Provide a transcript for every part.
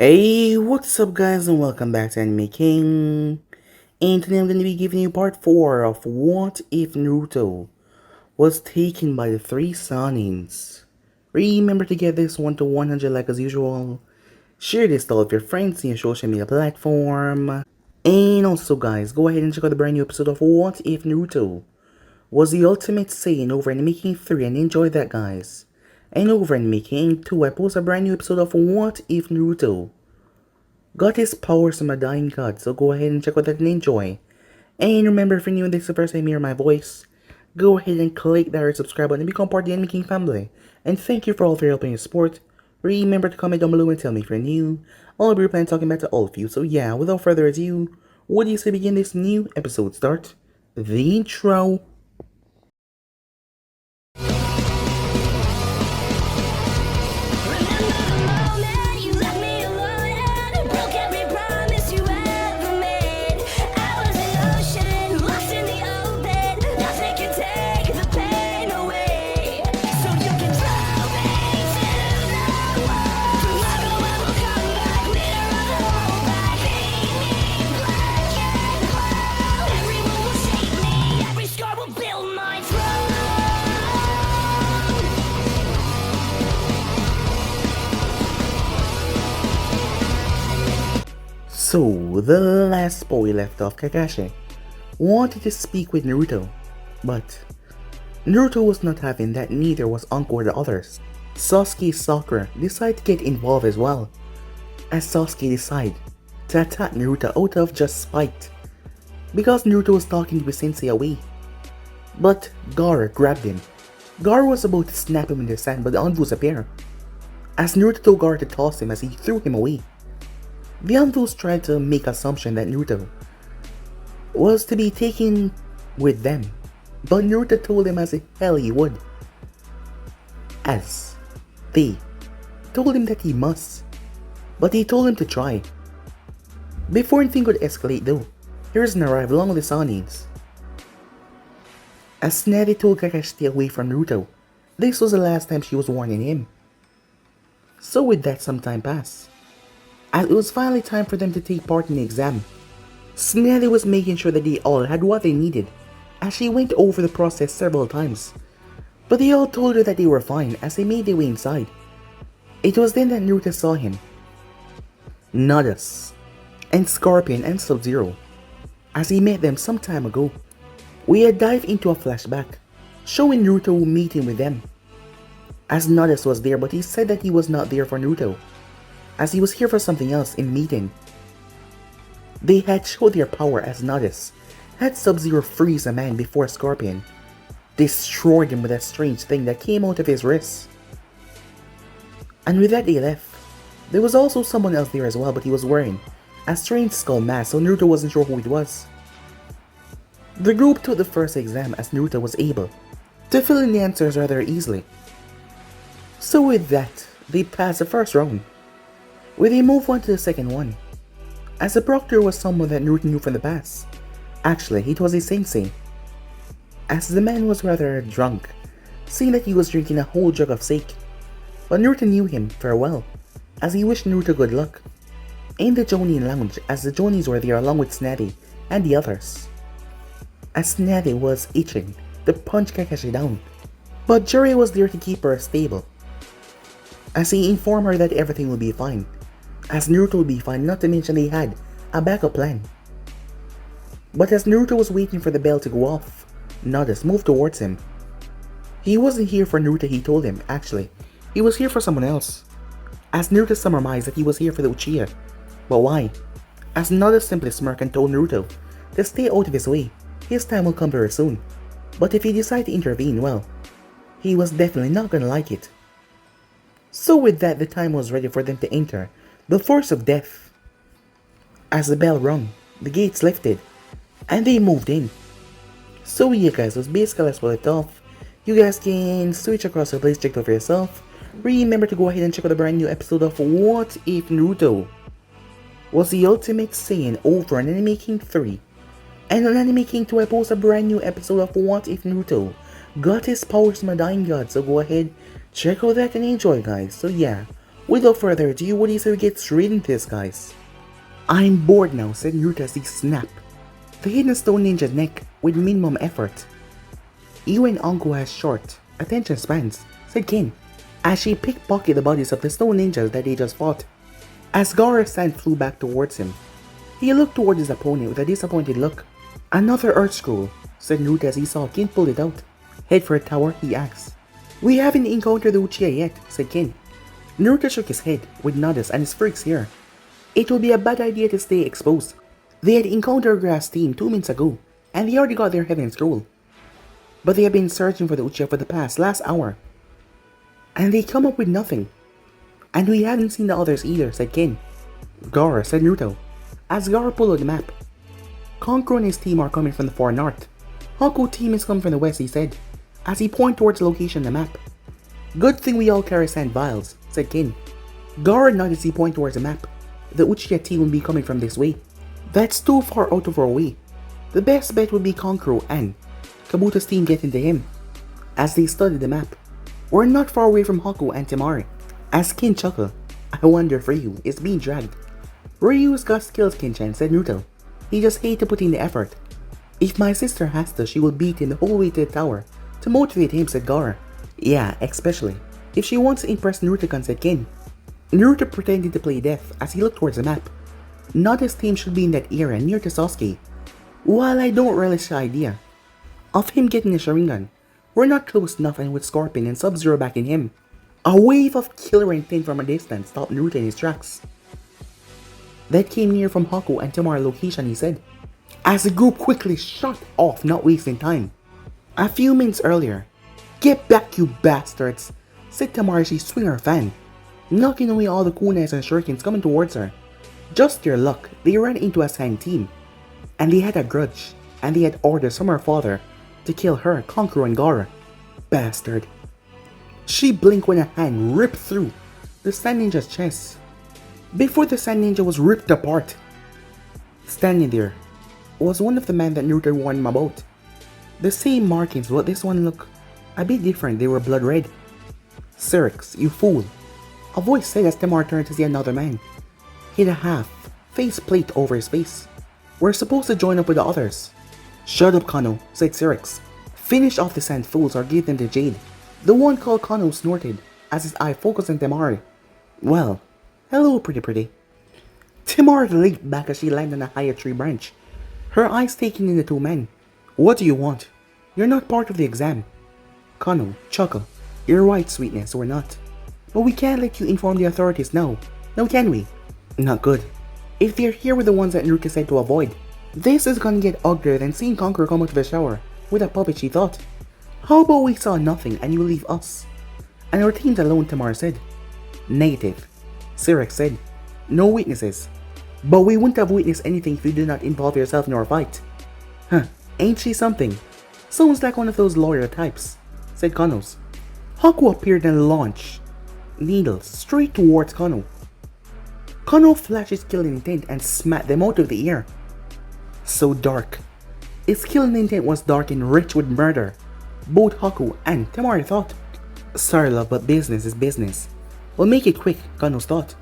Hey, what's up guys and welcome back to Anime King. And today I'm going to be giving you part 4 of What If Naruto was taken by the 3 Sannins. Remember to get this one to 100 like as usual. Share this to all of your friends in your social media platform. And also guys, go ahead and check out the brand new episode of What If Naruto was the ultimate Saiyan over Anime King 3 and enjoy that guys. And over Anime King 2 I post a brand new episode of What If Naruto got his powers from a dying god, so go ahead and check out that and enjoy. And remember, if you're new and this is the first time you hear my voice, go ahead and click that red subscribe button and become part of the Anime King family. And thank you for all of your help and your support. Remember to comment down below and tell me if you're new. I'll be replying talking back to all of you. So yeah, without further ado, what do you say begin this new episode start? The intro. So, the last boy left off, Kakashi wanted to speak with Naruto, but Naruto was not having that, neither was Anko or the others. Sasuke Sakura decided to get involved as well, as Sasuke decided to attack Naruto out of just spite, because Naruto was talking to his sensei away. But Gaara grabbed him. Gaara was about to snap him in the sand, but the Anvus appeared, as Naruto told Gaara to toss him as he threw him away. The Anvus tried to make assumption that Naruto was to be taken with them, but Naruto told him as hell he would, as they told him that he must, but he told him to try. Before anything could escalate though, here's an arrival along with the Sannins. As Tsunade told Kakashi to stay away from Naruto, this was the last time she was warning him. So with that, some time passed, and it was finally time for them to take part in the exam. Tsunade was making sure that they all had what they needed, as she went over the process several times, but they all told her that they were fine as they made their way inside. It was then that Naruto saw him, Nadas, and Scorpion and Sub-Zero, as he met them some time ago. We had dived into a flashback, showing Naruto meeting with them, as Nadas was there, but he said that he was not there for Naruto, as he was here for something else in meeting. They had showed their power as Nadas had Sub-Zero freeze a man before Scorpion destroyed him with that strange thing that came out of his wrist. And with that they left. There was also someone else there as well, but he was wearing a strange skull mask, so Naruto wasn't sure who it was. The group took the first exam as Naruto was able to fill in the answers rather easily. So with that, they passed the first round, where they move on to the second one, as the proctor was someone that Naruto knew from the past. Actually, it was his sensei, as the man was rather drunk, seeing that he was drinking a whole jug of sake. But Naruto knew him very well, as he wished Naruto good luck. In the Jonin lounge, as the Jonis were there along with Tsunade and the others, as Tsunade was itching to punch Kakashi down, but Jiraiya was there to keep her stable, as he informed her that everything will be fine, as Naruto will be fine, not to mention they had a backup plan. But as Naruto was waiting for the bell to go off, Nadas moved towards him. He wasn't here for Naruto, he told him. Actually, he was here for someone else, as Naruto surmised that he was here for the Uchiha. But why? As Nadas simply smirked and told Naruto to stay out of his way, his time will come very soon. But if he decided to intervene, well, he was definitely not gonna like it. So with that, the time was ready for them to enter the Force of Death. As the bell rung, the gates lifted, and they moved in. So yeah guys, was basically as well left off. You guys can switch across the place, check it out for yourself. Remember to go ahead and check out the brand new episode of What If Naruto was the ultimate Saiyan over on Anime King 3. And on Anime King 2 I post a brand new episode of What If Naruto got his powers from a dying god, so go ahead, check out that and enjoy guys. So yeah, Without further ado, what do you say we get straight into this, guys? I'm bored now, said Naruto as he snapped the hidden stone ninja's neck with minimum effort. You and Anko has short attention spans, said Kin, as she pickpocketed the bodies of the stone ninjas that they just fought. As Gaara's hand flew back towards him, he looked toward his opponent with a disappointed look. Another Earth Scroll, said Naruto as he saw Kin pull it out. Head for a tower, he asked. We haven't encountered the Uchiha yet, said Kin. Naruto shook his head with nodders and his freaks here. It would be a bad idea to stay exposed. They had encountered Grass team 2 minutes ago, and they already got their Heaven Scroll. But they have been searching for the Uchiha for the past last hour. And they come up with nothing. And we haven't seen the others either, said Kin. Gaara, said Naruto, as Gaara pulled out the map. Kankuro and his team are coming from the far north. Haku's team is coming from the west, he said, as he pointed towards the location on the map. Good thing we all carry sand vials, said Kin. Gaara nodded as he pointed towards the map. The Uchiha team will be coming from this way. That's too far out of our way. The best bet would be Kankuro and Kabuto's team getting to him. As they studied the map, we're not far away from Haku and Temari. As Kin chuckled, I wonder if Ryu is being dragged. Ryu's got skills, Kin-chan, said Naruto. He just hates to put in the effort. If my sister has to, she will beat him the whole way to the tower to motivate him, said Gaara. Yeah, especially if she wants to impress Naruto, said Kin. Naruto pretended to play deaf as he looked towards the map. Nada's team should be in that area near to Sasuke. While I don't relish the idea of him getting a Sharingan, we're not close enough, and with Scorpion and Sub-Zero backing him, a wave of killer intent from a distance stopped Naruto in his tracks. That came near from Haku and Temari's location, he said, as the group quickly shot off, not wasting time. A few minutes earlier, get back you bastards, said Temari as she swung her fan, knocking away all the kunais and shurikens coming towards her. Just their luck, they ran into a sand team, and they had a grudge, and they had orders from her father to kill her, Kankuro and Gaara. Bastard. She blinked when a hand ripped through the Sand Ninja's chest, before the Sand Ninja was ripped apart. Standing there was one of the men that Naruto warned him about. The same markings, but this one looked a bit different. They were blood red. Syrinx, you fool, a voice said as Temari turned to see another man. He had a half face plate over his face. We're supposed to join up with the others. Shut up, Kano, said Syrinx. Finish off the sand fools or give them the jade. The one called Kano snorted as his eye focused on Temari. Well, hello, pretty. Temari leaped back as she landed on a higher tree branch, her eyes taking in the two men. What do you want? You're not part of the exam. Kano chuckled. You're right, sweetness, we're not. But we can't let you inform the authorities now. Now can we? Not good. If they're here with the ones that Naruto said to avoid, this is gonna get uglier than seeing Kankuro come out of the shower with a puppet, she thought. How about we saw nothing and you leave us? And our team's alone, Temari said. Negative. Syrinx said. No witnesses. But we wouldn't have witnessed anything if you did not involve yourself in our fight. Huh, ain't she something? Sounds like one of those lawyer types, said Kano's. Haku appeared and launched needles straight towards Kano. Kano flashed his killing intent and smacked them out of the air. So dark. His killing intent was dark and rich with murder. Both Haku and Temari thought. Sorry love, but business is business. We'll make it quick, Kano's thought,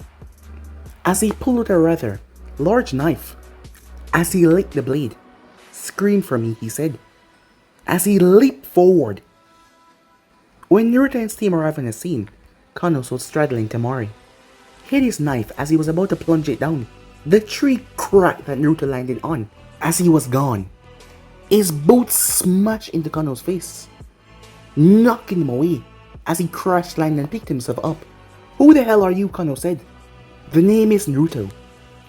as he pulled out a rather large knife. As he licked the blade. Scream for me, he said, as he leaped forward. When Naruto and his team arrived on the scene, Kano was straddling Temari. Hit his knife as he was about to plunge it down. The tree cracked that Naruto landed on as he was gone. His boot smashed into Kano's face, knocking him away as he crashed landing and picked himself up. Who the hell are you? Kano said. The name is Naruto,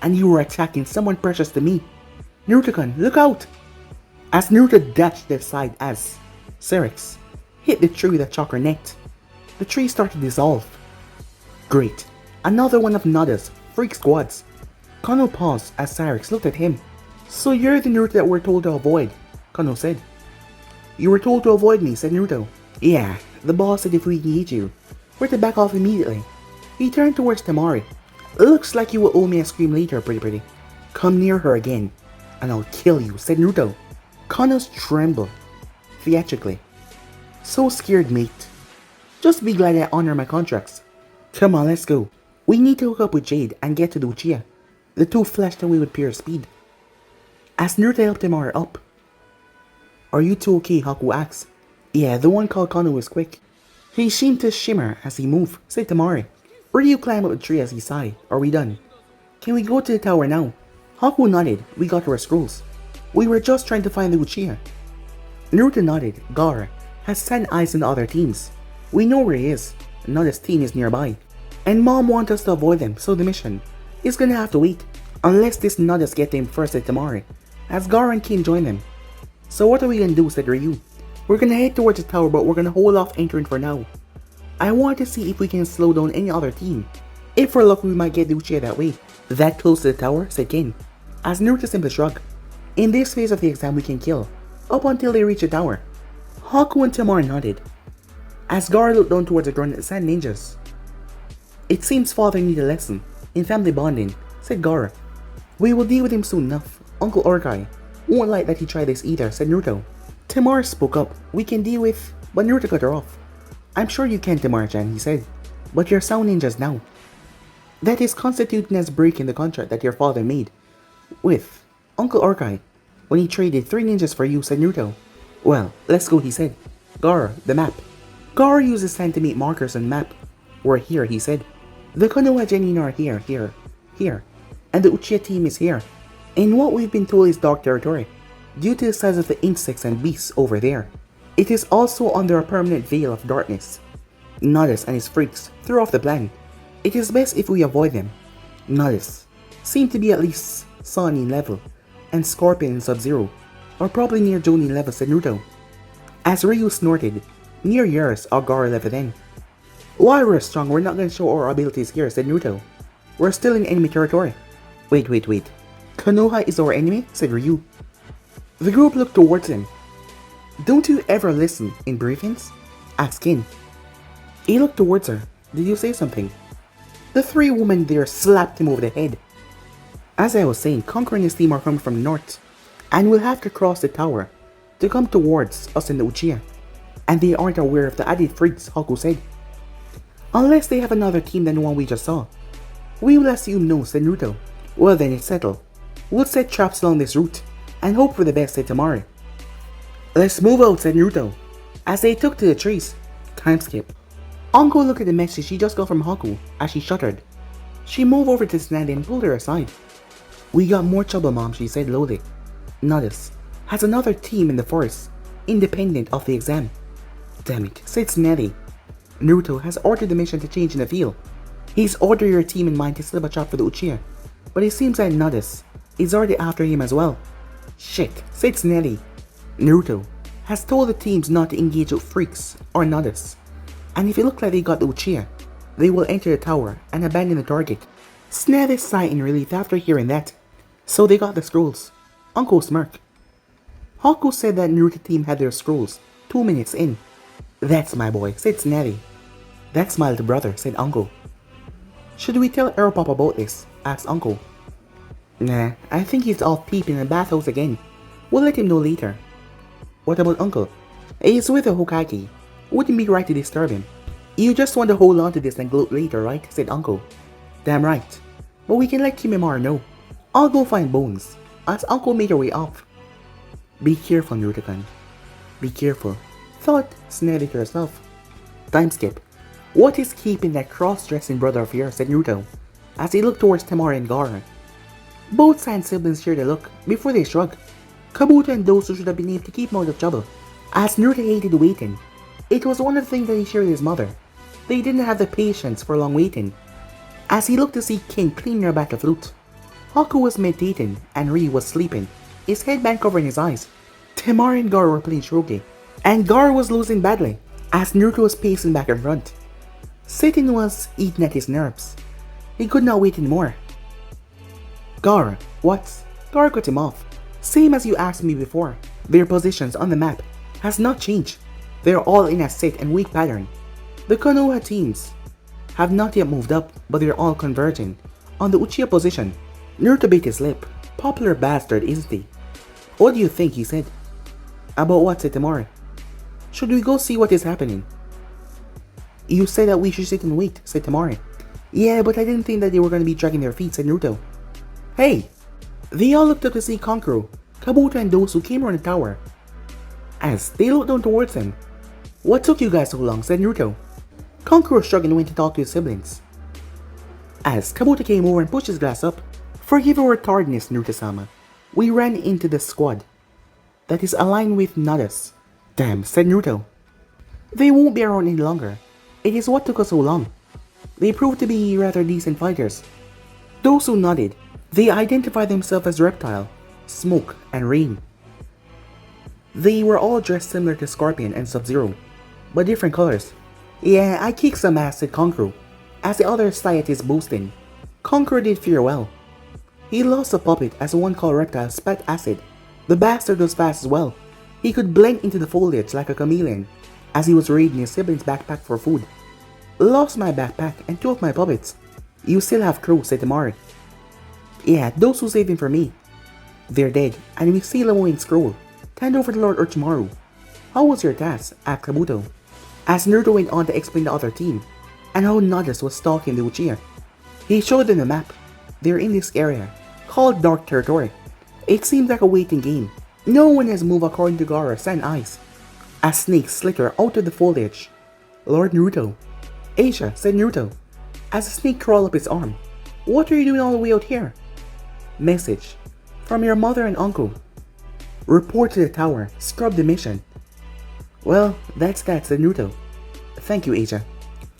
and you were attacking someone precious to me. Naruto-kun, look out! As Naruto dashed aside as Syrinx hit the tree with a chakra net, the tree started to dissolve. Great. Another one of Nada's freak squads. Kano paused as Syrinx looked at him. So you're the Naruto that we're told to avoid, Kano said. You were told to avoid me, said Naruto. Yeah, the boss said if we can eat you, we're to back off immediately. He turned towards Temari. Looks like you will owe me a scream later, pretty. Come near her again, and I'll kill you, said Naruto. Kano's trembled, theatrically. So scared, mate. Just be glad I honor my contracts. Come on, let's go. We need to hook up with Jade and get to the Uchiha. The two flashed away with pure speed. As Naruto helped Temari up. Are you two okay? Haku asked. Yeah, the one called Kano was quick. He seemed to shimmer as he moved, said Temari. Ryu climbed up the tree as he sighed. Are we done? Can we go to the tower now? Haku nodded. We got our scrolls. We were just trying to find the Uchiha. Naruto nodded. Gar has sent eyes on the other teams. We know where he is. Nada's team is nearby. And Mom wants us to avoid them, so the mission is gonna have to wait. Unless this Nada's get them first at Temari, as Gar and Kin join them. So what are we gonna do, said Ryu. We're gonna head towards the tower, but we're gonna hold off entering for now. I want to see if we can slow down any other team. If we're lucky, we might get the Uchiha that way. That close to the tower, said Kin. As Naruto simply shrugged. In this phase of the exam we can kill, up until they reach the tower. Haku and Temari nodded. As Gar looked down towards the ground sand ninjas. It seems father needed a lesson in family bonding, said Gar. We will deal with him soon enough. Uncle Orochimaru won't like that he tried this either, said Naruto. Temari spoke up. We can deal with... But Naruto cut her off. I'm sure you can, Temari-chan, he said. But you're sound ninjas now. That is constituted as breaking the contract that your father made with Uncle Orochimaru when he traded 3 ninjas for you, said Naruto. Well, let's go, he said. Gar, the map. Gar uses sand to make markers on the map. We're here, he said. The Konoha Genin are here. And the Uchiha team is here. And what we've been told is dark territory, due to the size of the insects and beasts over there. It is also under a permanent veil of darkness. Nodus and his freaks threw off the plan. It is best if we avoid them. Nodus seemed to be at least Sannin level, and Scorpion and Sub-Zero are probably near Jonin level, said Naruto. As Ryu snorted, near yours or Gar level then. While we're strong, we're not gonna show our abilities here, said Naruto. We're still in enemy territory. Wait. Konoha is our enemy, said Ryu. The group looked towards him. Don't you ever listen in briefings? Asked Kin. He looked towards her. Did you say something? The 3 women there slapped him over the head. As I was saying, Conquer and his team are coming from the north, and we'll have to cross the tower to come towards us in the Uchiha. And they aren't aware of the added freaks, Haku said. Unless they have another team than the one we just saw. We will assume no, said Naruto. Well then, it's settled. We'll set traps along this route, and hope for the best, said Temari. Let's move out, said Naruto, as they took to the trees. Time skip. Anko looked at the message she just got from Haku as she shuddered. She moved over to Tsunade and pulled her aside. We got more trouble, Mom, she said lowly. Nodus has another team in the forest, independent of the exam. Damn it, said Tsunade. Naruto has ordered the mission to change in the field. He's ordered your team in mind to slip a trap for the Uchiha, but it seems that Nodus is already after him as well. Shit, said Tsunade. Naruto has told the teams not to engage with freaks or Nodus, and if it looks like they got the Uchiha, they will enter the tower and abandon the target. Tsunade sighed in relief after hearing that. So they got the scrolls. Uncle smirked. Haku said that Naruto team had their scrolls 2 minutes in. That's my boy, said Tsunade. That's my little brother, said Uncle. Should we tell Aeropop about this? Asked Uncle. Nah, I think he's off peeping in the bathhouse again. We'll let him know later. What about Uncle? He's with the Hokage. Wouldn't be right to disturb him. You just want to hold on to this and gloat later, right? Said Uncle. Damn right. But we can let Kimimaro know. I'll go find Bones, as Uncle made her way off. Be careful, Naruto-kun. Be careful, thought Tsunade to herself. Time skip. What is keeping that cross-dressing brother of yours, said Naruto, as he looked towards Temari and Gaara. Both Sand siblings shared a look before they shrugged. Kabuto and Dosu should have been able to keep him out of trouble. As Naruto hated waiting, it was one of the things that he shared with his mother. They didn't have the patience for long waiting. As he looked to see King cleaning her battle flute, Haku was meditating and Ryu was sleeping, his headband covering his eyes. Temari and Gaara were playing shogi, and Gaara was losing badly, as Naruto was pacing back and front. Satan was eating at his nerves. He could not wait anymore. Gaara, what? Gaara cut him off. Same as you asked me before, their positions on the map has not changed. They are all in a set and weak pattern. The Konoha teams have not yet moved up, but they are all converging on the Uchiha position. Naruto bit his lip. Popular bastard, isn't he? What do you think, he said. About what, said Temari. Should we go see what is happening? You said that we should sit and wait, said Temari. Yeah, but I didn't think that they were gonna be dragging their feet, said Naruto. Hey! They all looked up to see Kankuro, Kabuto, and those who came around the tower. As they looked down towards them. What took you guys so long, said Naruto. Kankuro shrugged and went to talk to his siblings. As Kabuto came over and pushed his glass up. Forgive our tardiness, Naruto-sama. We ran into the squad that is aligned with Nada's. Damn, said Naruto. They won't be around any longer. It is what took us so long. They proved to be rather decent fighters. Those who nodded, they identified themselves as Reptile, Smoke, and Rain. They were all dressed similar to Scorpion and Sub-Zero, but different colors. Yeah, I kicked some ass, said Kankuro, as the other societies boasting. Kankuro did fare well. He lost a puppet as one called Reptile spat acid. The bastard was fast as well. He could blend into the foliage like a chameleon, as he was raiding his siblings' backpack for food. Lost my backpack and 2 of my puppets. You still have crew, said Tamari. Yeah, those who saved him for me. They're dead, and we seal a moving scroll. Hand over to Lord Orochimaru. How was your task? Asked Kabuto. As Naruto went on to explain the other team, and how Nodus was stalking the Uchiha. He showed them the map. They're in this area, called Dark Territory. It seems like a waiting game. No one has moved according to Gaara's and eyes. As snakes slicker out of the foliage. Lord Naruto. Asia, said Naruto, as a snake crawled up his arm. What are you doing all the way out here? Message. From your mother and uncle. Report to the tower. Scrub the mission. Well, that's that, said Naruto. Thank you, Asia.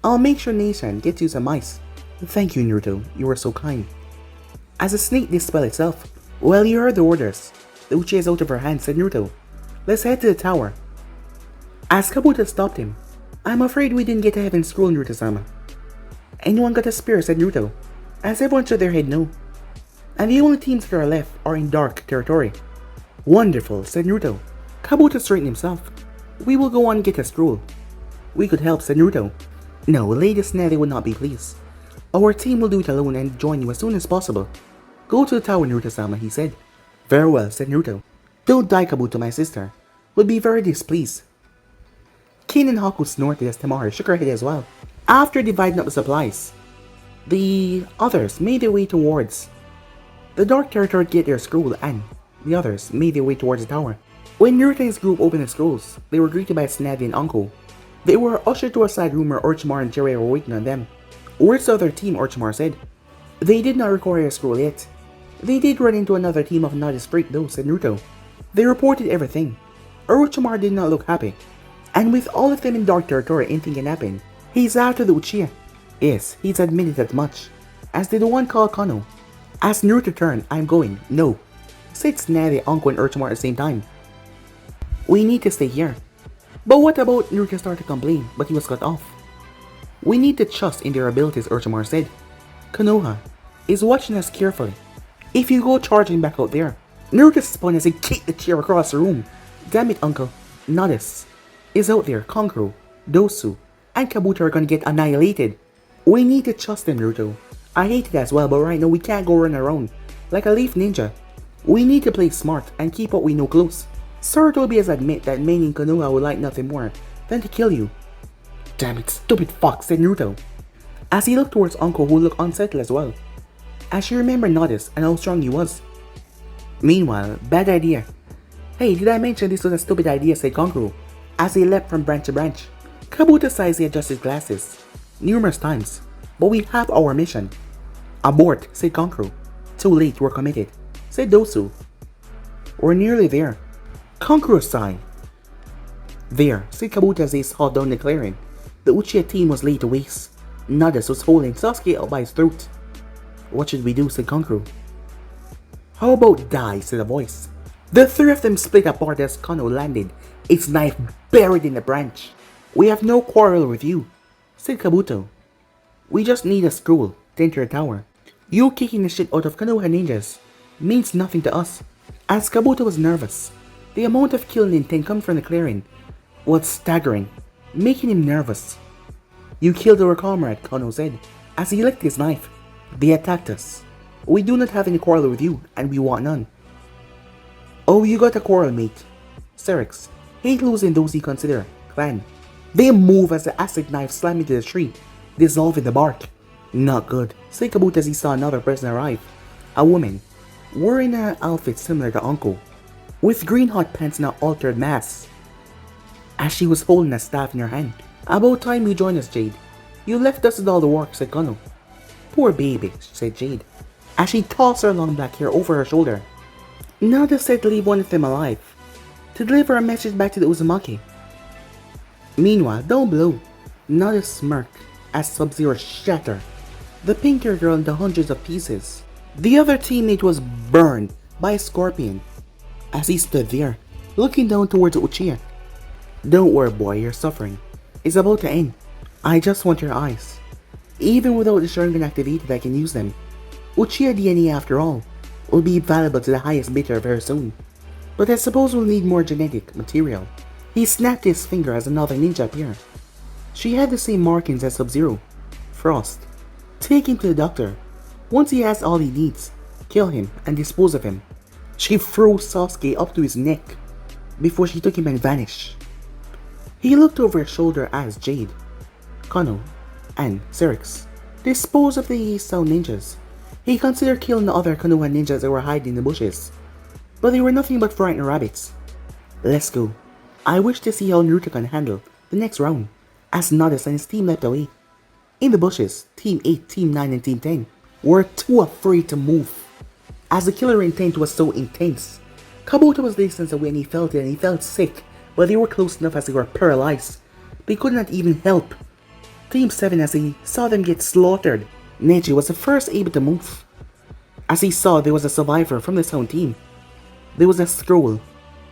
I'll make sure Nation gets you some ice. Thank you, Naruto. You were so kind. As the snake dispelled itself. Well, you heard the orders. The Uchiha is out of her hands, said Naruto. Let's head to the tower. As Kabuto stopped him. I'm afraid we didn't get to Heaven's Scroll, Naruto-sama. Anyone got a spear, said Naruto, as everyone shook their head no. And the only teams that are left are in Dark Territory. Wonderful, said Naruto. Kabuto straightened himself. We will go on and get a scroll. We could help, said Naruto. No, Lady Tsunade would not be pleased. Our team will do it alone and join you as soon as possible. Go to the tower, Naruto-sama, he said. Very well, said Naruto. Don't die, Kabuto, my sister. Would be very displeased. Kin and Haku snorted as Tamari shook her head as well. After dividing up the supplies, the others made their way towards the Dark Territory to get their scroll, and the others made their way towards the tower. When Naruto and his group opened the scrolls, they were greeted by Tsunade and Anko. They were ushered to a side room where Orochimaru and Jiraiya were waiting on them. Where's the other team? Orochimaru said. They did not require a scroll yet. They did run into another team of Nada's freak though, said Naruto. They reported everything. Orochimaru did not look happy. And with all of them in Dark Territory, anything can happen. He's after the Uchiha. Yes, he's admitted that much. As did the one called Kano. As Naruto turned, I'm going. No. Said Tsunade, Anko, and Orochimaru at the same time. We need to stay here. But what about Naruto started to complain, but he was cut off. We need to trust in their abilities, Orochimaru said. Konoha is watching us carefully. If you go charging back out there. Naruto spun as he kicked the chair across the room. Damn it, uncle. Nodus is out there. Kankuro, Dosu, and Kabuto are gonna get annihilated. We need to trust them, Naruto. I hate it as well, but right now we can't go run around like a leaf ninja. We need to play smart and keep what we know close. Sarutobi has admit that maining Konoha would like nothing more than to kill you. Damn it, stupid fox, said Naruto, as he looked towards Anko, who looked unsettled as well, as she remembered Nodus and how strong he was. Meanwhile, bad idea. Hey, did I mention this was a stupid idea, said Kankuro, as he leapt from branch to branch. Kabuto sighs he adjusted his glasses numerous times, but we have our mission. Abort, said Kankuro. Too late, we're committed, said Dosu. We're nearly there. Kankuro sighed. There, said Kabuto as they saw down the clearing. The Uchiha team was laid to waste. Nodus was holding Sasuke out by his throat. What should we do, said Kankuro. How about die, said a voice. The three of them split apart as Kano landed, its knife buried in the branch. We have no quarrel with you, said Kabuto. We just need a scroll to enter a tower. You kicking the shit out of Konoha ninjas means nothing to us. As Kabuto was nervous, the amount of killing intent coming from the clearing was staggering, making him nervous. You killed our comrade, Kano said, as he licked his knife. They attacked us. We do not have any quarrel with you, and we want none. Oh, you got a quarrel, mate. Serix, hate losing those he consider clan. They move as the acid knife slammed into the tree, dissolving the bark. Not good, said Kabuto as he saw another person arrive. A woman, wearing an outfit similar to Anko, with green hot pants and an altered mask, as she was holding a staff in her hand. About time you joined us, Jade. You left us with all the work, said Kono. Poor baby, said Jade, as she tossed her long black hair over her shoulder. Nada said to leave one of them alive, to deliver a message back to the Uzumaki. Meanwhile, down below, Nada smirked as Sub-Zero shattered the pink-haired girl into hundreds of pieces. The other teammate was burned by a scorpion as he stood there, looking down towards Uchiha. Don't worry, boy, your suffering is about to end. I just want your eyes. Even without the Sharingan activated, I can use them. Uchiha DNA, after all, will be valuable to the highest bidder very soon. But I suppose we'll need more genetic material. He snapped his finger as another ninja appeared. She had the same markings as Sub-Zero. Frost. Take him to the doctor. Once he has all he needs, kill him and dispose of him. She froze Sasuke up to his neck before she took him and vanished. He looked over his shoulder as Jade, Kono, and Syrinx disposed of the sound ninjas. He considered killing the other Konoha ninjas that were hiding in the bushes, but they were nothing but frightened rabbits. Let's go. I wish to see how Naruto can handle the next round, as Nadas and his team leapt away. In the bushes, Team 8, Team 9, and Team 10 were too afraid to move, as the killer intent was so intense. Kabuto was distance away and he felt it and he felt sick, but they were close enough as they were paralyzed. They could not even help. Team 7, as he saw them get slaughtered, Neji was the first able to move. As he saw there was a survivor from the sound team, there was a scroll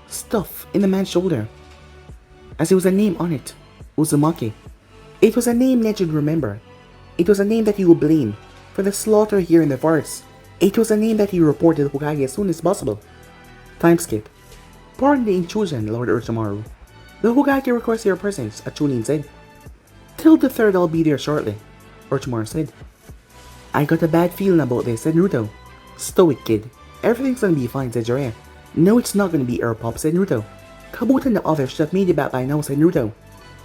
stuffed in the man's shoulder, as there was a name on it, Uzumaki. It was a name Neji would remember. It was a name that he would blame for the slaughter here in the forest. It was a name that he reported to Hokage as soon as possible. Time skip. Pardon the intrusion, Lord Orochimaru. The Hokage requests your presence, a Chunin said. Till the third, I'll be there shortly, Orochimaru said. I got a bad feeling about this, said Naruto. Stoic, kid. Everything's gonna be fine, said Jiraiya. No, it's not gonna be Pop, said Naruto. Kabuto and the others should have made it back by now, said Naruto.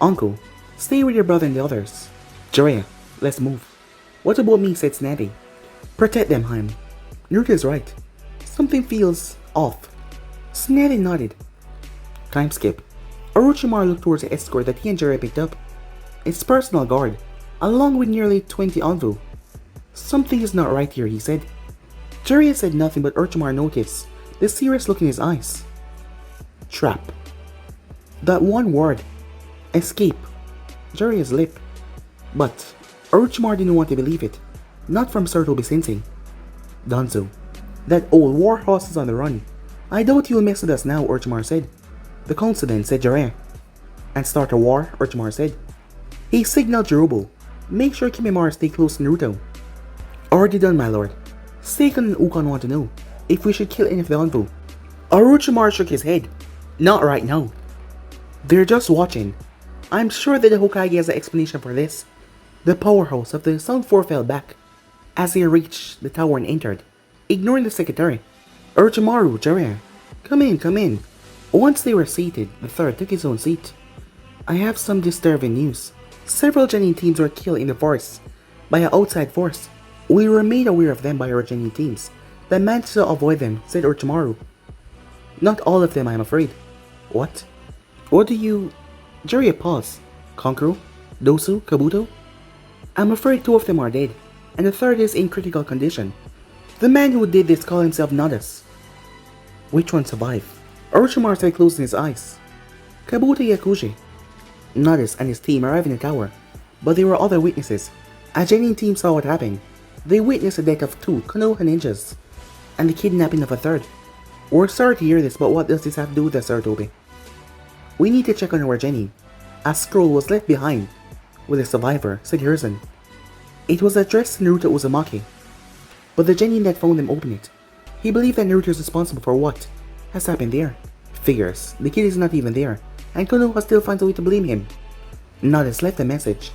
Uncle, stay with your brother and the others. Jiraiya, let's move. What about me, said Tsunade. Protect them, Haim. Naruto's right. Something feels off. Tsunade nodded. Time skip. Orochimaru looked towards the escort that he and Jiraiya picked up. Its personal guard, along with nearly 20 Anvu. Something is not right here, he said. Jiraiya said nothing, but Orochimaru noticed the serious look in his eyes. Trap. That one word. Escape. Jiraiya's lip. But Orochimaru didn't want to believe it. Not from Sarutobi Sensei. Danzo. That old war horse is on the run. I doubt you'll mess with us now, Orochimaru said. The council then, said Jiraiya. And start a war, Orochimaru said. He signaled Jirobo. Make sure Kimimaro stay close to Naruto. Already done, my lord. Seiken and Ukon want to know if we should kill any of the Anbu. Orochimaru shook his head. Not right now. They're just watching. I'm sure that the Hokage has an explanation for this. The powerhouse of the Sound 4 fell back as they reached the tower and entered, ignoring the secretary. Orochimaru, Jiraiya, come in, come in. Once they were seated, the third took his own seat. I have some disturbing news. Several Genin teams were killed in the forest by an outside force. We were made aware of them by our Genin teams that managed to avoid them, said Orochimaru. Not all of them, I'm afraid. What? What do you... Jiraiya paused. Kankuro? Dosu? Kabuto? I'm afraid 2 of them are dead, and the third is in critical condition. The man who did this called himself Nadas. Which one survived? Orochimaru said, closing his eyes. Kabuto Yakushi. Nadas and his team arrived in the tower, but there were other witnesses. A Genin team saw what happened. They witnessed the death of 2 Konoha ninjas, and the kidnapping of a third. We're sorry to hear this, but what does this have to do with us, Sarutobi? We need to check on our Genin. A scroll was left behind with a survivor, said Hiruzen. It was addressed to Naruto Uzumaki, but the Genin that found them opened it. He believed that Naruto is responsible for what has happened there. Figures, the kid is not even there, and Konoha still finds a way to blame him. Nadas left a message.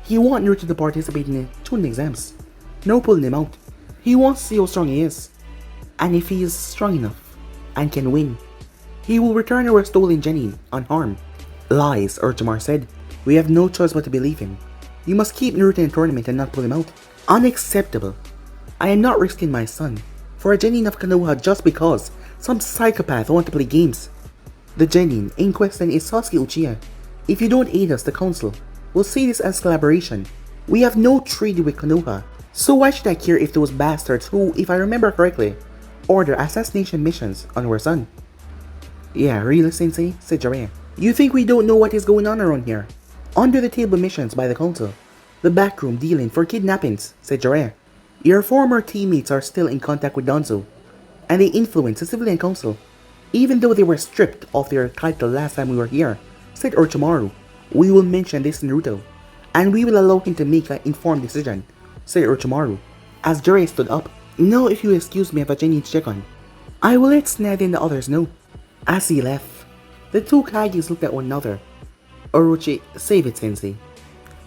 He wants Naruto to participate in the Chunin exams. No pulling him out. He wants to see how strong he is, and if he is strong enough and can win, he will return our stolen Genin unharmed. Lies, Orochimaru said. We have no choice but to believe him. You must keep Naruto in the tournament and not pull him out. Unacceptable. I am not risking my son for a genin of Konoha just because some psychopath want to play games. The genin in question is Sasuke Uchiha. If you don't aid us, the council will see this as collaboration. We have no treaty with Konoha, so why should I care if those bastards who, if I remember correctly, order assassination missions on our son? Yeah, really, Sensei? Said Jiraiya. You think we don't know what is going on around here? Under the table missions by the council. The backroom dealing for kidnappings, said Jiraiya. Your former teammates are still in contact with Danzo, and they influence the civilian council, even though they were stripped of their title last time we were here, said Orochimaru. We will mention this to Naruto, and we will allow him to make an informed decision, said Orochimaru, as Jiraiya stood up. Now if you excuse me, I have a genuine check on. I will let Tsunade and the others know. As he left, the two Kages looked at one another. Orochi, save it, Sensei.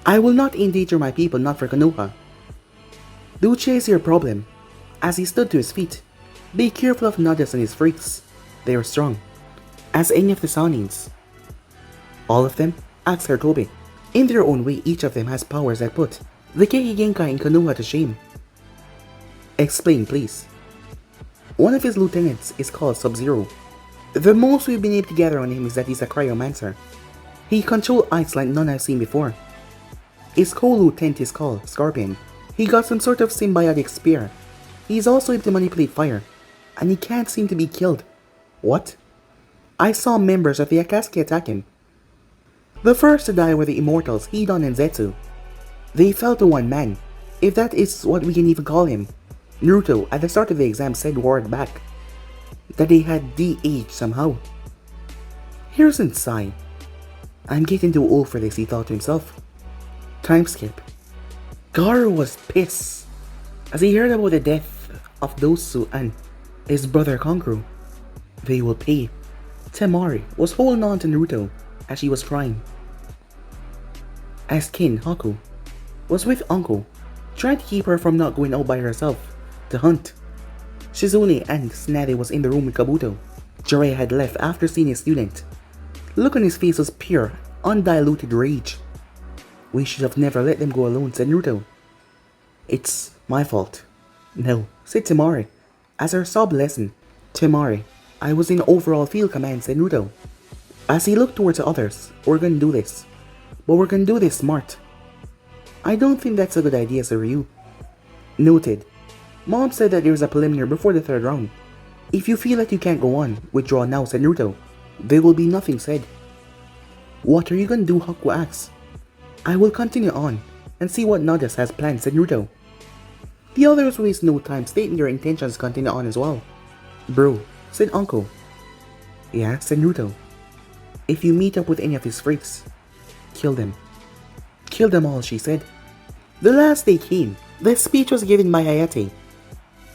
I will not endanger my people, not for Konoha. The Uchiha is your problem. As he stood to his feet, be careful of Nadas and his freaks. They are strong. As any of the Sannins. All of them? Asked Hartobi. In their own way, each of them has powers that put the Kekkei Genkai in Konoha to shame. Explain, please. One of his lieutenants is called Sub-Zero. The most we've been able to gather on him is that he's a cryomancer. He controls ice like none I've seen before. His co-lieutenant is called Scorpion. He got some sort of symbiotic spear. He's also able to manipulate fire, and he can't seem to be killed. What? I saw members of the Akatsuki attack him. The first to die were the immortals Hidan and Zetsu. They fell to one man, if that is what we can even call him. Naruto, at the start of the exam, said word back that they had de-aged somehow. Hiruzen sighed. I'm getting too old for this, he thought to himself. Time skip. Gaara was pissed as he heard about the death of Dosu and his brother Kankuro. They will pay. Temari was holding on to Naruto as she was crying. As Kin Haku was with Uncle, trying to keep her from not going out by herself to hunt. Shizune and Tsunade was in the room with Kabuto. Jiraiya had left after seeing his student. The look on his face was pure, undiluted rage. We should have never let them go alone, said Naruto. It's my fault. No, said Temari, as her sob lessened. Temari, I was in overall field command, said Naruto. As he looked towards the others, we're gonna do this. But we're gonna do this smart. I don't think that's a good idea, said Ryu. Noted. Mom said that there was a preliminary before the third round. If you feel that you can't go on, withdraw now, said Naruto. There will be nothing said. What are you gonna do, Haku asked. I will continue on and see what Nadas has planned, said Naruto. The others waste no time stating their intentions to continue on as well. Bro, said Uncle. Yeah, said Naruto. If you meet up with any of his freaks, kill them. Kill them all, she said. The last day came. The speech was given by Hayate.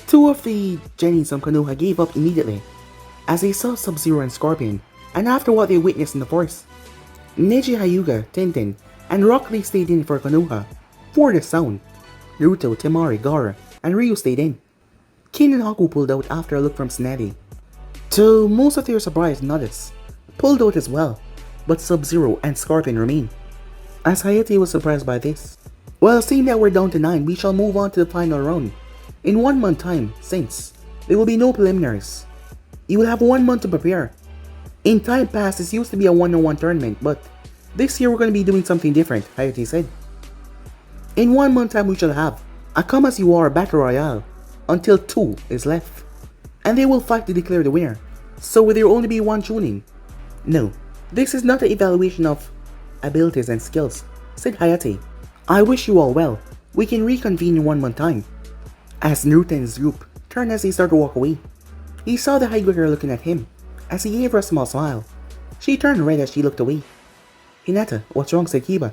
Two of the genins from Konoha gave up immediately as they saw Sub-Zero and Scorpion, and after what they witnessed in the forest. Neji Hyuga, Tenten, and Rock Lee stayed in for Konoha. For the sound, Naruto, Temari, Gaara, and Ryu stayed in. Kin and Haku pulled out after a look from Tsunade. To most of their surprise, Nadas pulled out as well, but Sub-Zero and Scorpion remain. As Hayate was surprised by this. Well, seeing that we're down to 9, we shall move on to the final round. In 1 month time, since there will be no preliminaries. You will have 1 month to prepare. In time past, this used to be a one-on-one tournament, but this year we're going to be doing something different, Hayate said. In 1 month time we shall have a come as you are battle royale until 2 is left. And they will fight to declare the winner. So will there only be one tuning? No, this is not an evaluation of abilities and skills, said Hayate. I wish you all well. We can reconvene in 1 month time. As Naruto and his group turned as they started to walk away, he saw the Hydra girl looking at him as he gave her a small smile. She turned red as she looked away. Hinata, what's wrong, said Kiba,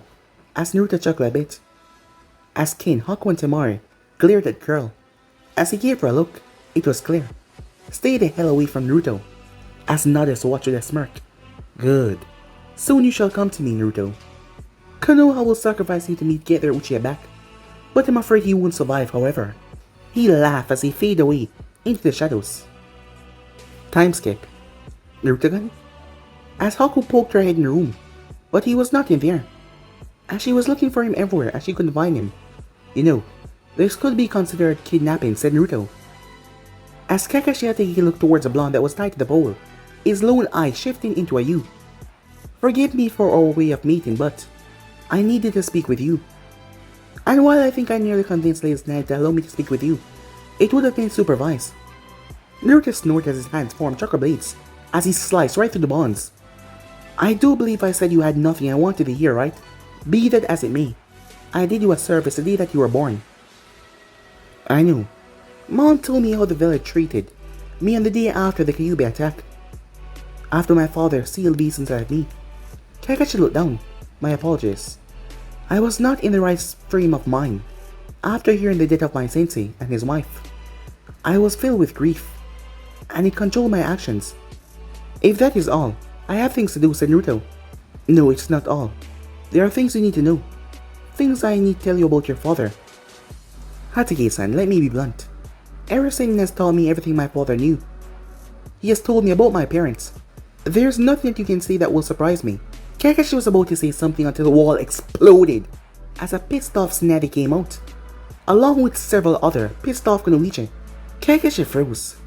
as Naruto chuckled a bit. As Kin, Haku and Temari glared at the girl. As he gave her a look, it was clear. Stay the hell away from Naruto. As Nadas watched with a smirk. Good. Soon you shall come to me, Naruto. Konoha will sacrifice you to get their Uchiha back, but I'm afraid he won't survive, however. He laughed as he faded away into the shadows. Time skip. Naruto-gun? As Haku poked her head in the room, but he was not in there. As she was looking for him everywhere as she couldn't find him. You know, This could be considered kidnapping, said Naruto. As Kakashi Hatake looked towards a blonde that was tied to the pole, his lone eye shifting into a U. Forgive me for our way of meeting, but I needed to speak with you. And while I think I nearly convinced Lady Tsunade to allow me to speak with you, it would have been supervised. Naruto snorted as his hands formed chakra blades, as he sliced right through the bonds. I do believe I said you had nothing I wanted to hear, right? Be that as it may, I did you a service the day that you were born. I know. Mom told me how the village treated me on the day after the Kyuubi attack. After my father sealed these inside me. Kakashi looked down. My apologies. I was not in the right frame of mind after hearing the death of my sensei and his wife. I was filled with grief, and it controlled my actions. If that is all, I have things to do, said Naruto. No, it's not all. There are things you need to know. Things I need to tell you about your father. Hatake-san, let me be blunt. Everything has taught me everything my father knew. He has told me about my parents. There's nothing that you can say that will surprise me. Kakashi was about to say something until the wall exploded as a pissed off Tsunade came out, along with several other pissed off Kunoichi. Kakashi froze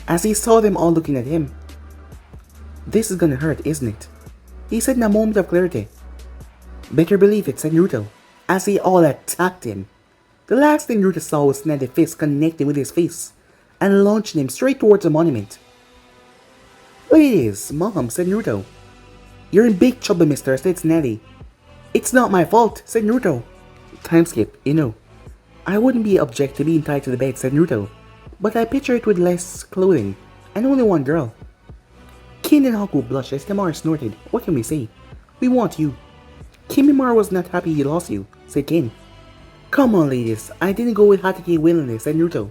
as he saw them all looking at him. This is gonna hurt, isn't it? He said in a moment of clarity. Better believe it, said Naruto, as they all attacked him. The last thing Naruto saw was Tsunade's fist connecting with his face and launching him straight towards the monument. Please, Mom, said Naruto. You're in big trouble, mister, said Tsunade. It's not my fault, said Naruto. Time skip, you know. I wouldn't be object to being tied to the bed, said Naruto, but I picture it with less clothing and only one girl. Kin and Haku blushed as Temari snorted. What can we say? We want you. Kimimaro was not happy he lost you, said Kin. Come on, ladies, I didn't go with Hatake willingly, said Naruto.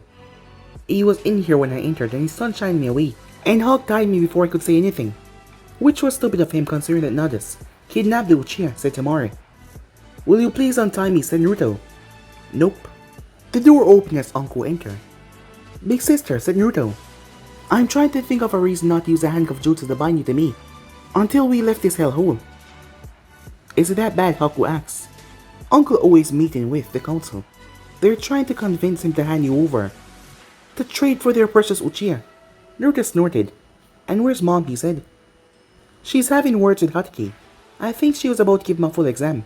He was in here when I entered and his son shined me away, and Hawk tied me before I could say anything. Which was stupid of him considering that Nadas kidnapped the Uchiha, said Temari. Will you please untie me, said Naruto. Nope. The door opened as Anko entered. Big sister, said Naruto. I'm trying to think of a reason not to use a handcuff jutsu to bind you to me until we left this hellhole. Is it that bad, Haku asks. Uncle always meeting with the council. They're trying to convince him to hand you over to trade for their precious Uchiha. Naruto snorted. And where's Mom, he said. She's having words with Hatake. I think she was about to give him a full exam.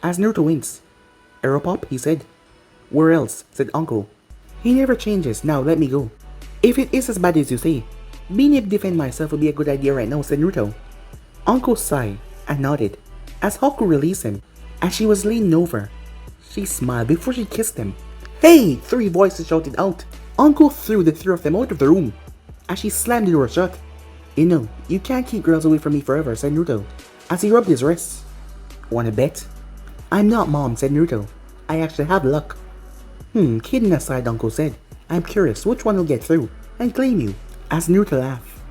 As Naruto winks. Aeropop, he said. Where else, said Uncle. He never changes, now let me go. If it is as bad as you say, being able to defend myself would be a good idea right now, said Naruto. Uncle sighed and nodded as Haku released him. As she was leaning over, she smiled before she kissed him. Hey! 3 voices shouted out. Uncle threw the 3 of them out of the room as she slammed the door shut. You know, you can't keep girls away from me forever, said Naruto as he rubbed his wrists. Wanna bet? I'm not Mom, said Naruto. I actually have luck. Kidding aside, Uncle said. I'm curious which one will get through and claim you. As Naruto laughed.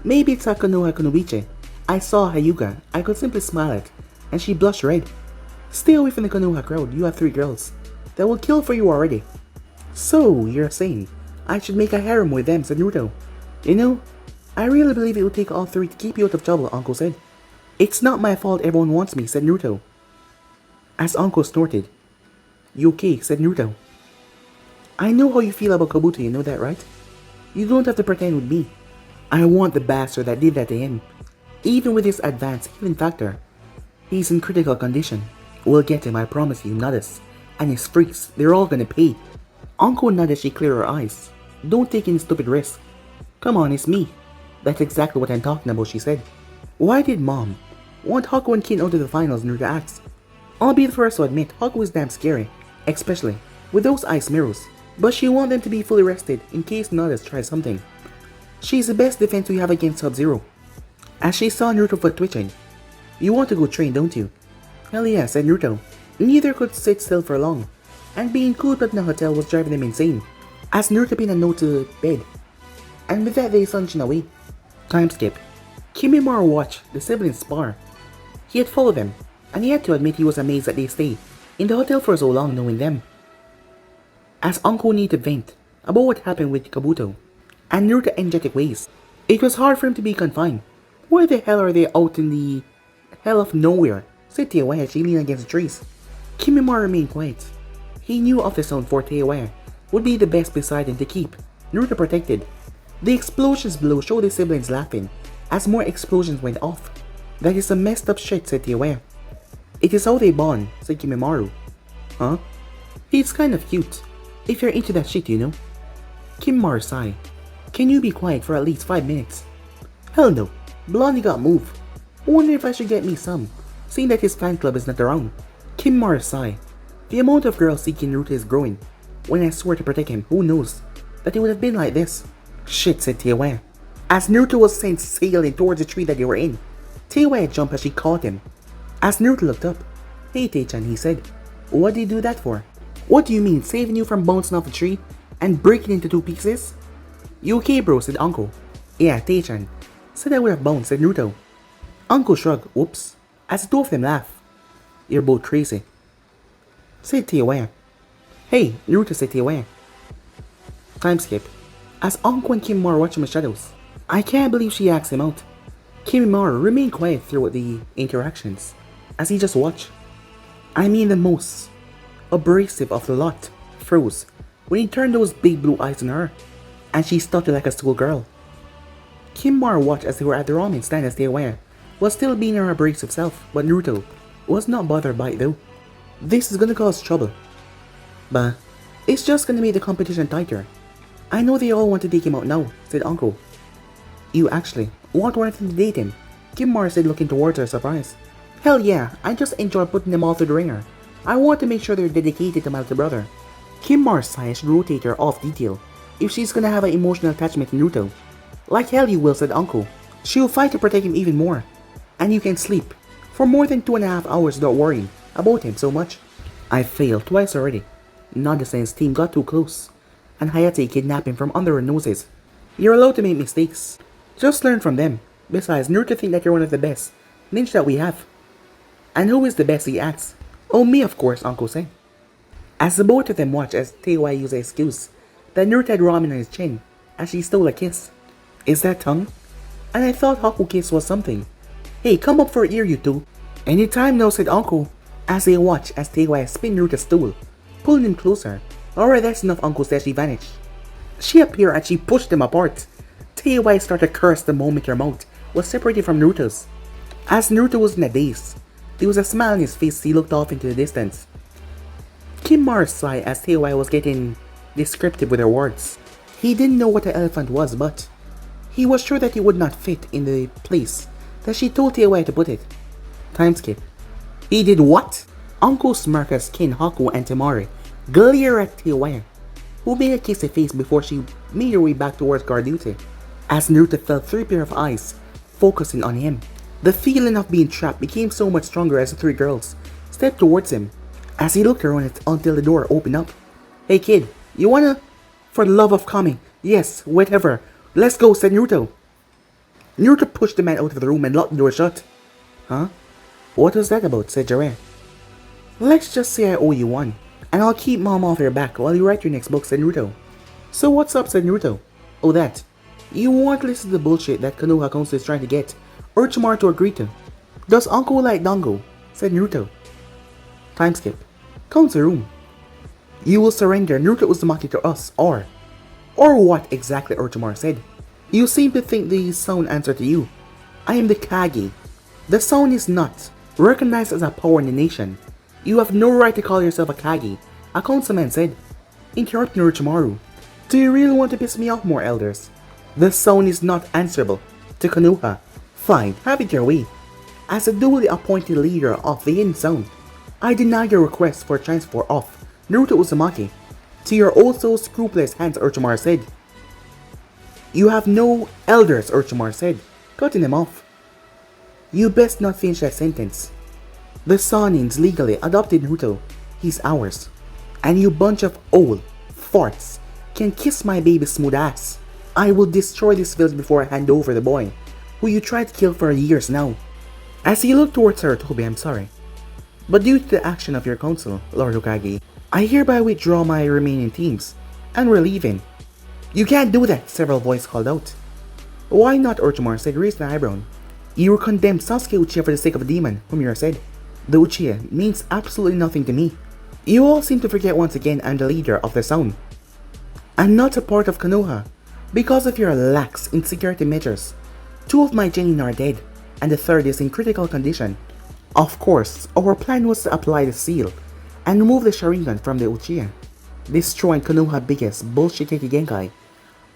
Maybe it's Konoha Kunoichi. I saw Hyuga. I could simply smile at, and she blushed red. Stay away from the Konoha crowd. You have 3 girls that will kill for you already. So, you're saying I should make a harem with them, said Naruto. You know, I really believe it would take all 3 to keep you out of trouble, Uncle said. It's not my fault everyone wants me, said Naruto. As Uncle snorted. You okay, said Naruto. I know how you feel about Kabuto, you know that, right? You don't have to pretend with me. I want the bastard that did that to him. Even with his advanced healing factor, he's in critical condition. We'll get him, I promise you, Nadas. And his freaks, they're all gonna pay. Uncle nodded as she cleared her eyes. Don't take any stupid risk. Come on, it's me. That's exactly what I'm talking about, she said. Why did Mom want Haku and Kin out of the finals, Naruto asked. I'll be the first to admit Haku is damn scary, especially with those ice mirrors. But she wants them to be fully rested in case Nadas tries something. She's the best defense we have against Sub-Zero. As she saw Naruto foot twitching. You want to go train, don't you? Hell yeah, said Naruto. Neither could sit still for long, and being cooped up in a hotel was driving them insane. As Naruto pinned a note to bed, and with that they sunshine away. Time skip. Kimimaro watched the siblings spar. He had followed them, and he had to admit he was amazed that they stayed in the hotel for so long knowing them. As Anko needed to vent about what happened with Kabuto and Naruto's energetic ways, it was hard for him to be confined. Why the hell are they out in the hell of nowhere? Said Tio as she leaned against the trees. Kimimaro remained quiet. He knew of the sound for Teiwaya would be the best beside him to keep Naruto protected. The explosions below showed the siblings laughing as more explosions went off. That is some messed up shit, said Teiwaya. It is how they bond, said Kimimaro. Huh? He's kind of cute, if you're into that shit, you know. Kimimaro sighed. Can you be quiet for at least 5 minutes? Hell no, Blondie got move. Wonder if I should get me some, seeing that his fan club is not around. Kimimaro sighed. The amount of girls seeking Naruto is growing. When I swore to protect him, who knows that it would have been like this. Shit, said Teiwaya. As Naruto was sent sailing towards the tree that they were in, Teiwaya jumped as she caught him. As Naruto looked up, Hey Tei-chan, he said. What did you do that for? What do you mean, saving you from bouncing off a tree and breaking into 2 pieces? You okay, bro, said Anko. Yeah, Tei-chan. Said I would have bounced, said Naruto. Anko shrugged, whoops, as the 2 of them laughed. You're both crazy, said Teiwaya. Hey, Naruto, said Teiwaya. Time skip. As Anko and Kimimaro watch in the shadows. I can't believe she asked him out. Kimimaro remained quiet throughout the interactions, as he just watched. I mean the most abrasive of the lot froze when he turned those big blue eyes on her, and she stuttered like a schoolgirl. Kimimaro watched as they were at the ramen stand as Teiwaya was still being her abrasive self, but Naruto was not bothered by it though. This is gonna cause trouble. But it's just gonna make the competition tighter. I know they all want to take him out now, said Anko. You actually want one of them to date him? Kimimaro said, looking towards her, surprised. Hell yeah, I just enjoy putting them all through the ringer. I want to make sure they're dedicated to my little brother. Kimimaro sighed should rotate her off detail if she's gonna have an emotional attachment to Naruto. Like hell you will, said Anko. She'll fight to protect him even more. And you can sleep for more than 2.5 hours without worrying about him so much. I failed twice already. Nonsense team got too close, and Hayate kidnapped him from under our noses. You're allowed to make mistakes. Just learn from them. Besides, Naruto think that you're one of the best ninja that we have. And who is the best, he asks. Oh, me of course, Anko said. As the both of them watched as Teiwaya used the excuse that Naruto had ramen on his chin, as she stole a kiss. Is that tongue? And I thought Haku kiss was something. Hey, come up for an ear, you two. Anytime now, said Anko, as they watched as Teiwaya spin Naruto's stool, pulling him closer. Alright, that's enough, Uncle said. She vanished. She appeared and she pushed them apart. Teiwaya started to curse the moment her mouth was separated from Naruto's. As Naruto was in a daze, there was a smile on his face as he looked off into the distance. Kimimaro sighed as Teiwaya was getting descriptive with her words. He didn't know what an elephant was, but he was sure that it would not fit in the place that she told Teiwaya to put it. Time skip. He did what? Uncle smirked as Kin, Haku, and Temari glare at Teiwaya, who made a kissy face before she made her way back towards guard duty. As Naruto felt 3 pair of eyes focusing on him, the feeling of being trapped became so much stronger as the 3 girls stepped towards him. As he looked around it until the door opened up. Hey kid, you wanna? For the love of Kami. Yes, whatever. Let's go, said Naruto. Naruto pushed the man out of the room and locked the door shut. Huh? What was that about, said Jiraiya. Let's just say I owe you one, and I'll keep mom off your back while you write your next book, said Naruto. So what's up, said Naruto. Oh that. You won't listen to the bullshit that Konoha Council is trying to get Orochimaru to agree to. Does Uncle like Dango? Said Naruto. Time skip. Council room. You will surrender Naruto Uzumaki to us, or what exactly, Orochimaru said. You seem to think the sound answer to you. I am the Kage. The sound is not recognized as a power in the nation. You have no right to call yourself a Kage, a councilman said, interrupting Orochimaru. Do you really want to piss me off more, elders? The sound is not answerable to Konoha. Fine, have it your way. As a duly appointed leader of the Hidden Sound, I deny your request for transfer of Naruto Uzumaki to your also scrupulous hands, Orochimaru said. You have no elders, Orochimaru said, cutting him off. You best not finish that sentence. The Sannins legally adopted Naruto. He's ours. And you bunch of old farts can kiss my baby's smooth ass. I will destroy this village before I hand over the boy, who you tried to kill for years now. As he looked towards her, Tobi, I'm sorry. But due to the action of your council, Lord Hokage, I hereby withdraw my remaining teams, and we're leaving. You can't do that, several voices called out. Why not, Orochimaru said, raising an eyebrow. You condemned Sasuke Uchiha for the sake of a demon, Homura said. The Uchiha means absolutely nothing to me. You all seem to forget once again I'm the leader of the zone. I'm not a part of Konoha because of your lax in security measures. 2 of my genin are dead, and the 3rd is in critical condition. Of course, our plan was to apply the seal and remove the Sharingan from the Uchiha, destroying Konoha's biggest bullshit Genkai.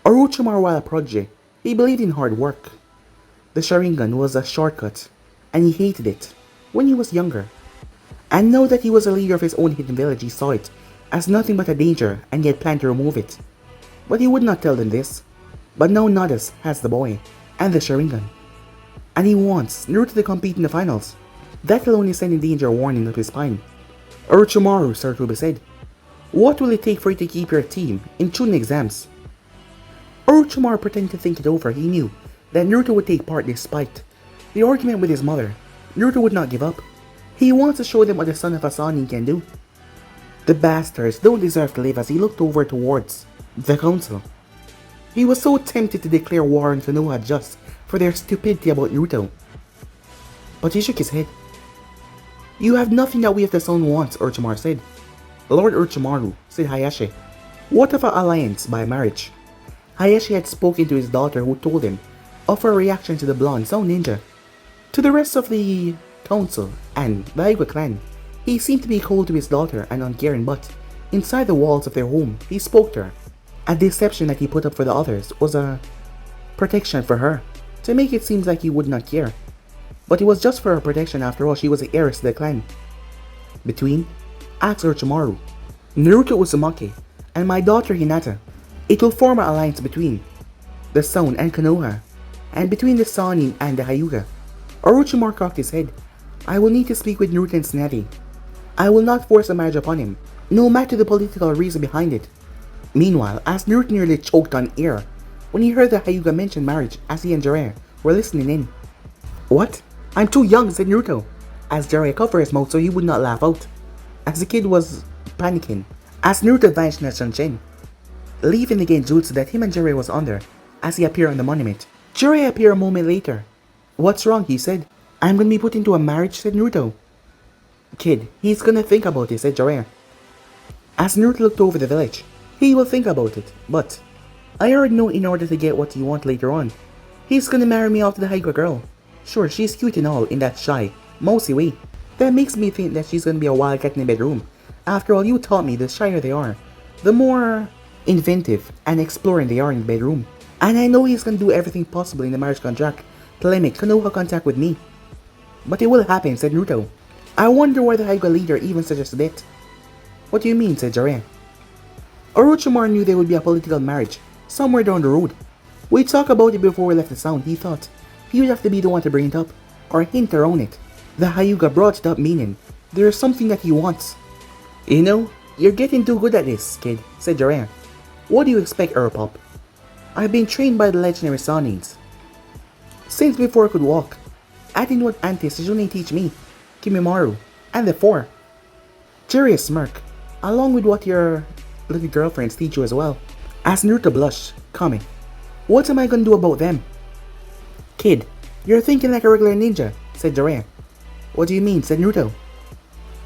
Orochimaru, while a prodigy, he believed in hard work. The Sharingan was a shortcut, and he hated it when he was younger. And now that he was a leader of his own hidden village, he saw it as nothing but a danger and he had planned to remove it. But he would not tell them this. But now Nadas has the boy and the Sharingan. And he wants Naruto to compete in the finals. That alone is sending danger warning up his spine. Orochimaru, Sarutobi said, what will it take for you to keep your team in Chunin exams? Orochimaru pretended to think it over. He knew that Naruto would take part despite the argument with his mother. Naruto would not give up. He wants to show them what the son of a Sannin can do. The bastards don't deserve to live. As he looked over towards the council, he was so tempted to declare war on Konoha just for their stupidity about Naruto. But he shook his head. You have nothing that we of the Sun wants, Orochimaru said. Lord Orochimaru, said Hayashi. What of an alliance by marriage? Hayashi had spoken to his daughter, who told him of her reaction to the blonde Sound Ninja. To the rest of the council and the Hyuga clan, he seemed to be cold to his daughter and uncaring, but inside the walls of their home, he spoke to her. A deception that he put up for the others was a protection for her, to make it seem like he would not care. But it was just for her protection. After all, she was the heiress to the clan. Between, asked Orochimaru, Naruto Uzumaki and my daughter Hinata. It will form an alliance between the Sound and Konoha, and between the Sannin and the Hyuga. Orochimaru cocked his head. I will need to speak with Naruto and Tsunade. I will not force a marriage upon him, no matter the political reason behind it. Meanwhile, as Naruto nearly choked on air when he heard the Hyuga mention marriage, as he and Jiraiya were listening in. What? I'm too young, said Naruto, as Jiraiya covered his mouth so he would not laugh out, as the kid was panicking, as Naruto vanished in a Shanshin, leaving the genjutsu that him and Jiraiya was under, as he appeared on the monument. Jiraiya appeared a moment later. What's wrong, he said. I'm gonna be put into a marriage, said Naruto. Kid, he's gonna think about it, said Jiraiya. As Naruto looked over the village, he will think about it, but I already know in order to get what you want later on, he's gonna marry me off to the Hyuga girl. Sure, she's cute and all in that shy, mousy way. That makes me think that she's gonna be a wildcat in the bedroom. After all, you taught me the shyer they are, the more inventive and exploring they are in the bedroom. And I know he's gonna do everything possible in the marriage contract to limit Konoha contact with me. But it will happen, said Naruto. I wonder why the Hyuga leader even suggested it. What do you mean, said Jiraiya. Orochimaru knew there would be a political marriage somewhere down the road. We talked about it before we left the Sound. He thought he would have to be the one to bring it up, or hint around it. The Hyuga brought it up, meaning there is something that he wants. You know, you're getting too good at this, kid, said Jiraiya. What do you expect, Earpop? I've been trained by the legendary Sannins since before I could walk. I didn't know what Auntie Shizune teach me, Kimimaro, and the 4. Jiraiya smirked, along with what your little girlfriends teach you as well. As Naruto blushed, comment, what am I gonna do about them? Kid, you're thinking like a regular ninja, said Jiraiya. What do you mean, said Naruto.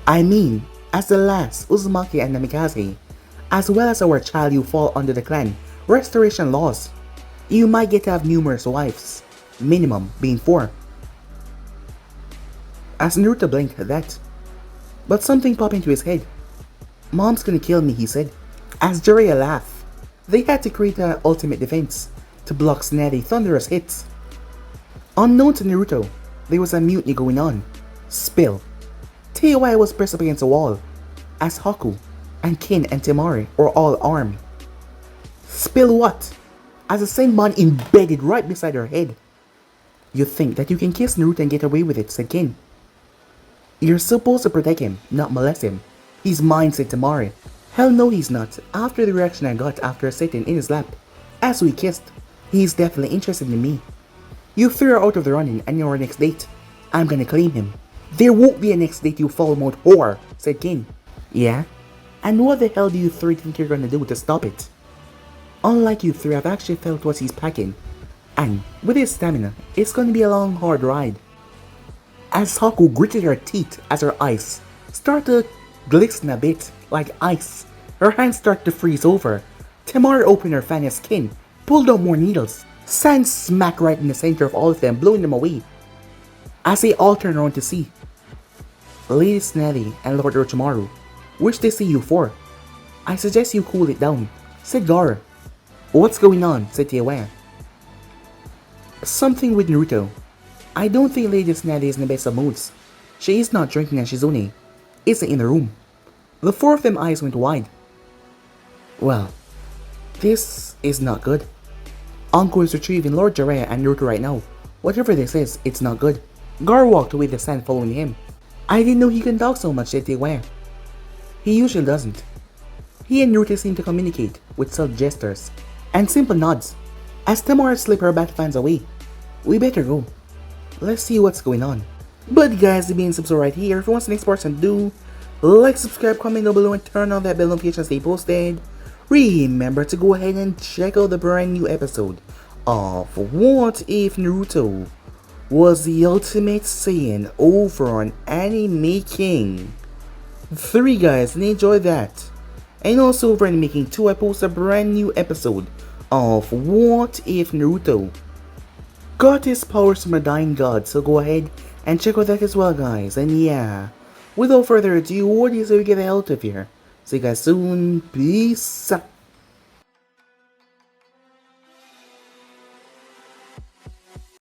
I mean, as the last Uzumaki and Namikaze, as well as our child, you fall under the clan restoration laws. You might get to have numerous wives, minimum being 4. As Naruto blinked at that, but something popped into his head. Mom's gonna kill me, he said. As Jiraiya laughed, they had to create an ultimate defense to block Tsunade's thunderous hits. Unknown to Naruto, there was a mutiny going on. Spill. Teiwai was pressed up against the wall, as Haku and Kin and Temari were all armed. Spill what? As a Senbon embedded right beside her head. You think that you can kiss Naruto and get away with it, said Kin. You're supposed to protect him, not molest him. He's mine, said Temari. Hell no he's not, after the reaction I got after sitting in his lap. As we kissed, he's definitely interested in me. You threw her out of the running and you're our next date. I'm gonna claim him. There won't be a next date, you foul-mouthed whore, said Kin. Yeah? And what the hell do you three think you're gonna do to stop it? Unlike you three, I've actually felt what he's packing. And with his stamina, it's gonna be a long, hard ride. As Haku gritted her teeth as her eyes started to glisten a bit, like ice. Her hands start to freeze over. Tamara opened her fan of skin, pulled out more needles. Sand smacked right in the center of all of them, blowing them away. As they all turn around to see Lady Tsunade and Lord Orochimaru, which they see you for. I suggest you cool it down, said Gara. What's going on? Said Tiewan. Something with Naruto. I don't think Lady Tsunade is in the best of moods. She is not drinking and Shizune isn't in the room. The four of them eyes went wide. Well, this is not good. Anko is retrieving Lord Jiraiya and Naruto right now. Whatever this is, it's not good. Gar walked away with Sand following him. I didn't know he can talk so much, said Tiewan. He usually doesn't. He and Naruto seem to communicate with subtle gestures and simple nods. As Tamara slipped her bat fans away, we better go. Let's see what's going on. But guys, the main subs are right here. If you want the next person, do like, subscribe, comment down below, and turn on that bell notification to stay posted. Remember to go ahead and check out the brand new episode of What If Naruto Was the Ultimate Saiyan over on Anime King 3, guys, and enjoy that. And also over Anime King 2, I post a brand new episode of What If Naruto got his powers from a dying god, so go ahead and check out that as well, guys. And yeah, without further ado, what do you say we get out of here? See you guys soon, peace out.